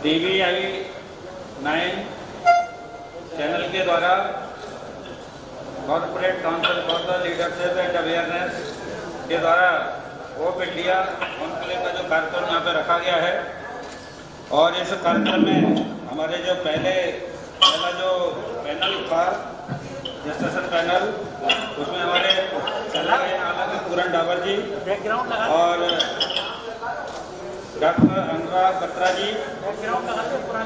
TVI 9 channel के द्वारा corporate council for the leadership and awareness के द्वारा होप इंडिया कॉन्क्लेव का जो कार्यक्रम यहाँ पे रखा गया है और इस कार्यक्रम में हमारे जो पहला जो पैनल था डिस्कशन पैनल, उसमें हमारे पूरन डाबर जी और डॉक्टर अनुराग बत्रा जी,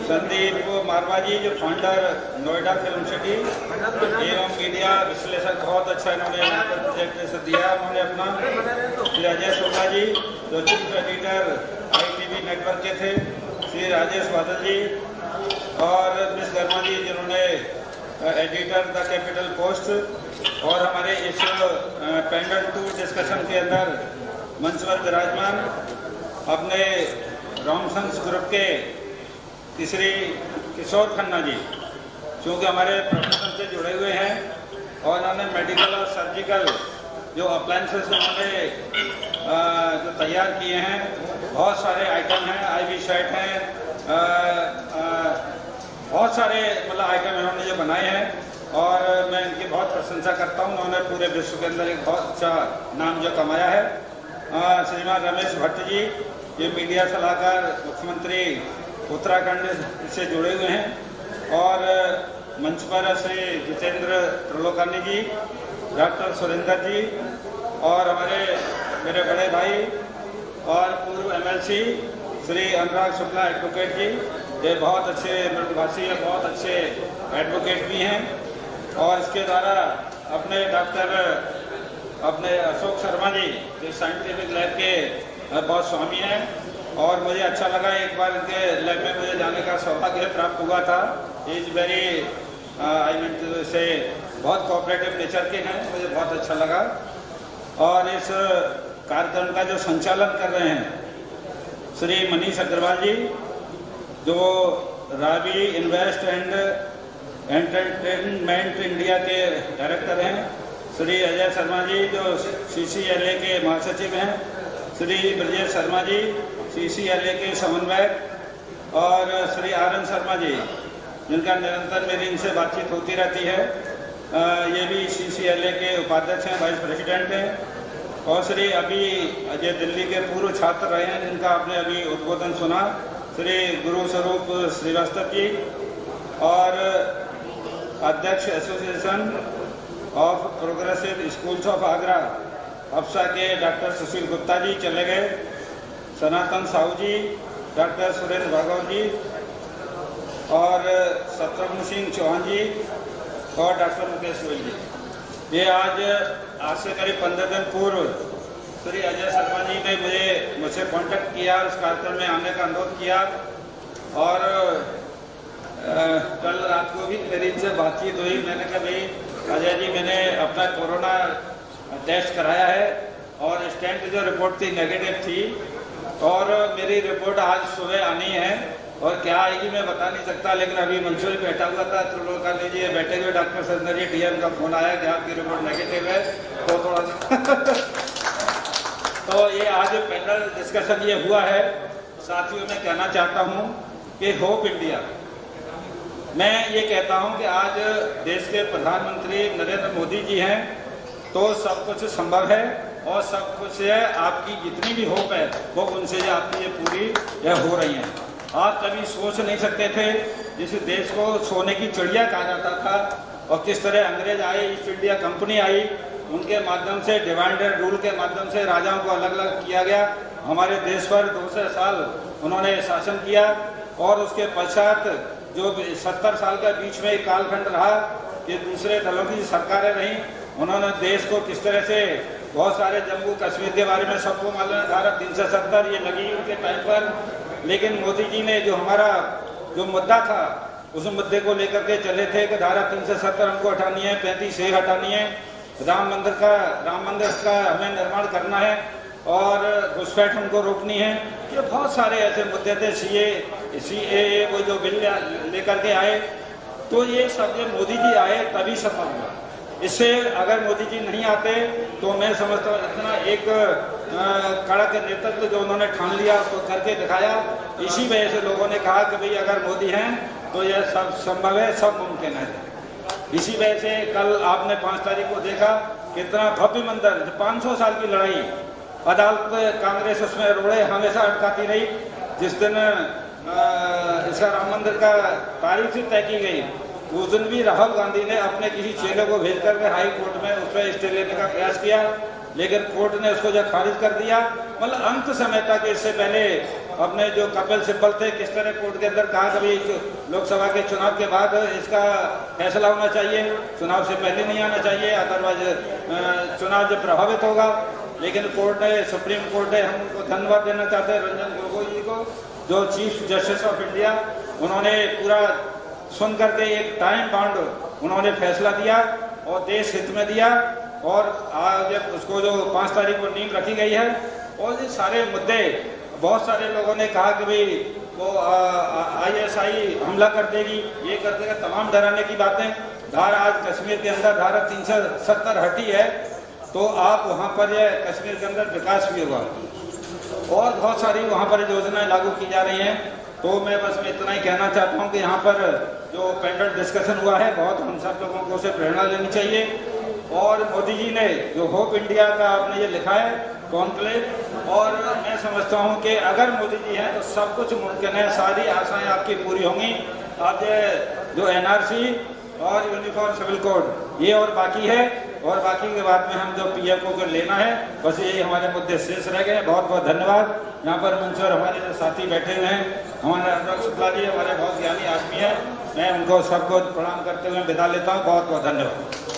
संदीप मारवा जी जो फाउंडर नोएडा फिल्म सिटी एवं मीडिया विश्लेषक, बहुत अच्छा इन्होंने प्रोजेक्ट दिया उन्होंने अपना। श्री अजय शुक्ला जी जो चीफ एडिटर ITV नेटवर्क के थे, श्री राजेश बादल जी और मिस वर्मा जी जिन्होंने एडिटर द कैपिटल पोस्ट, और हमारे इस पैनल 2 डिस्कशन के अंदर मंच पर विराजमान अपने रामसंस ग्रुप के तीसरी किशोर खन्ना जी, क्योंकि हमारे प्रोफेशन से जुड़े हुए हैं और उन्होंने मेडिकल और सर्जिकल जो अप्लायंसेस उन्होंने जो तैयार किए हैं, बहुत सारे आइटम हैं, IV सेट हैं, बहुत सारे मतलब आइटम इन्होंने जो बनाए हैं और मैं इनकी बहुत प्रशंसा करता हूँ। उन्होंने पूरे विश्व के अंदर एक बहुत अच्छा नाम जो कमाया है। श्रीमान रमेश भट्ट जी ये मीडिया सलाहकार मुख्यमंत्री उत्तराखंड से जुड़े हुए हैं, और मंच पर श्री जितेंद्र त्रिलोकानी जी, डॉक्टर सुरेंद्र जी और हमारे मेरे बड़े भाई और पूर्व MLC श्री अनुराग शुक्ला एडवोकेट जी, ये बहुत अच्छे मृदुभाषी है, बहुत अच्छे एडवोकेट भी हैं। और इसके द्वारा अपने अशोक शर्मा जी जो साइंटिफिक लैब के बहुत स्वामी हैं, और मुझे अच्छा लगा एक बार इनके लैब में मुझे जाने का सौभाग्य प्राप्त हुआ था। इज वेरी आई मीन से बहुत कोऑपरेटिव नेचर के हैं, मुझे बहुत अच्छा लगा। और इस कार्यक्रम का जो संचालन कर रहे हैं श्री मनीष अग्रवाल जी जो Ravi invest and entertainment India के डायरेक्टर हैं, श्री अजय शर्मा जी जो CCLA के महासचिव हैं, श्री ब्रजेश शर्मा जी CCLA के समन्वयक, और श्री RN शर्मा जी जिनका निरंतर मेरी इनसे बातचीत होती रहती है, ये भी CCLA के उपाध्यक्ष हैं, वाइस प्रेसिडेंट हैं, और श्री अभी अजय दिल्ली के पूर्व छात्र रहे हैं जिनका आपने अभी उद्बोधन सुना, श्री गुरु स्वरूप श्रीवास्तव जी, और अध्यक्ष association of progressive schools of Agra अफसा के डॉक्टर सुशील गुप्ता जी चले गए, सनातन साहू जी, डॉक्टर सुरेंद्र भागवत जी और शत्रुघ्न सिंह चौहान जी और डॉक्टर मुकेश गोयल जी। ये आज से करीब 15 दिन पूर्व श्री अजय शर्मा जी ने मुझसे कांटेक्ट किया, उस कार्यक्रम में आने का अनुरोध किया, और कल रात को भी मेरी इनसे बातचीत हुई। मैंने कहा भाई अजय जी मैंने अपना कोरोना टेस्ट कराया है और स्टैंड की जो रिपोर्ट थी नेगेटिव थी, और मेरी रिपोर्ट आज सुबह आनी है, और क्या आएगी मैं बता नहीं सकता, लेकिन अभी मंसूरी बैठा हुआ था त्रिलोकानी जी बैठे हुए, डॉक्टर सुरेंद्र जी DM का फोन आया कि आपकी रिपोर्ट नेगेटिव है, तो थोड़ा सा तो ये आज पैनल डिस्कशन ये हुआ है। साथियों मैं कहना चाहता हूँ कि होप इंडिया, मैं ये कहता हूँ कि आज देश के प्रधानमंत्री नरेंद्र मोदी जी हैं तो सब कुछ संभव है, और सब कुछ है, आपकी जितनी भी होप है वो उनसे आपकी ये पूरी यह हो रही है। आप कभी सोच नहीं सकते थे, जिस देश को सोने की चिड़िया कहा जाता था, और किस तरह अंग्रेज आए, ईस्ट इंडिया कंपनी आई, उनके माध्यम से डिवाइड एंड रूल के माध्यम से राजाओं को अलग अलग किया गया। हमारे देश पर 200 साल उन्होंने शासन किया, और उसके पश्चात जो 70 साल के बीच में एक कालखंड रहा कि दूसरे दलों की सरकारें रहीं, उन्होंने देश को किस तरह से बहुत सारे जम्मू कश्मीर के बारे में सबको मालूम है, धारा 370 ये लगी उनके टाइम पर, लेकिन मोदी जी ने जो हमारा जो मुद्दा था उस मुद्दे को लेकर के चले थे कि धारा 370 हमको हटानी है, 35A हटानी है, राम मंदिर का हमें निर्माण करना है, और घुसपैठ हमको रोकनी है। ये बहुत सारे ऐसे मुद्दे थे, CAA वो जो बिल लेकर के आए, तो ये सब जब मोदी जी आए तभी सफल हुआ। इससे अगर मोदी जी नहीं आते तो मैं समझता हूँ इतना एक कड़क नेतृत्व जो उन्होंने ठान लिया उसको करके दिखाया। इसी वजह से लोगों ने कहा कि भाई अगर मोदी हैं तो यह सब संभव है, सब मुमकिन है। इसी वजह से कल आपने 5 तारीख को देखा कितना भव्य मंदिर, 500 साल की लड़ाई, अदालत कांग्रेस उसमें रोड़े हमेशा अटकाती रही। जिस दिन इसका राम मंदिर का तारीख तय की गई उस दिन भी राहुल गांधी ने अपने किसी चेले को भेज करके हाई कोर्ट में उस पर स्टे लेने का प्रयास किया, लेकिन कोर्ट ने उसको जब खारिज कर दिया। मतलब अंत समय तक, इससे पहले अपने जो कपिल सिब्बल थे किस तरह कोर्ट के अंदर कहा कभी लोकसभा के चुनाव के बाद इसका फैसला होना चाहिए, चुनाव से पहले नहीं आना चाहिए, अदरवाइज चुनाव जो प्रभावित होगा। लेकिन कोर्ट ने, सुप्रीम कोर्ट ने, हम उनको धन्यवाद देना चाहते हैं रंजन गोगोई जी को, जो चीफ जस्टिस ऑफ इंडिया, उन्होंने पूरा सुन करके एक टाइम बाउंड उन्होंने फैसला दिया और देश हित में दिया। और आज उसको जो 5 तारीख को नींद रखी गई है, और ये सारे मुद्दे, बहुत सारे लोगों ने कहा कि भाई वो ISI हमला कर देगी, ये कर देगा, तमाम डराने की बातें। धारा आज कश्मीर के अंदर धारा 370 हटी है तो आप वहाँ पर ये कश्मीर के अंदर विकास भी होगा और बहुत सारी वहाँ पर योजनाएं लागू की जा रही हैं। तो मैं बस मैं इतना ही कहना चाहता हूँ कि यहाँ पर जो पैनल डिस्कशन हुआ है, बहुत हम सब लोगों को उसे प्रेरणा लेनी चाहिए। और मोदी जी ने जो होप इंडिया का आपने ये लिखा है कॉन्क्लेव, और मैं समझता हूँ कि अगर मोदी जी हैं तो सब कुछ मुमकिन है, सारी आशाएं आपकी पूरी होंगी। आप जो NRC और यूनिफॉर्म सिविल कोड ये और बाकी है, और बाकी के बाद में हम जो PFO को लेना है, बस यही हमारे मुद्दे शेष रह गए। बहुत बहुत धन्यवाद। यहाँ पर मंच पर हमारे जो साथी बैठे हुए हैं, हमारे अनुराग शुक्ला जी हमारे बहुत ज्ञानी आदमी है, मैं उनको सबको प्रणाम करते हुए विदा लेता हूँ। बहुत बहुत धन्यवाद।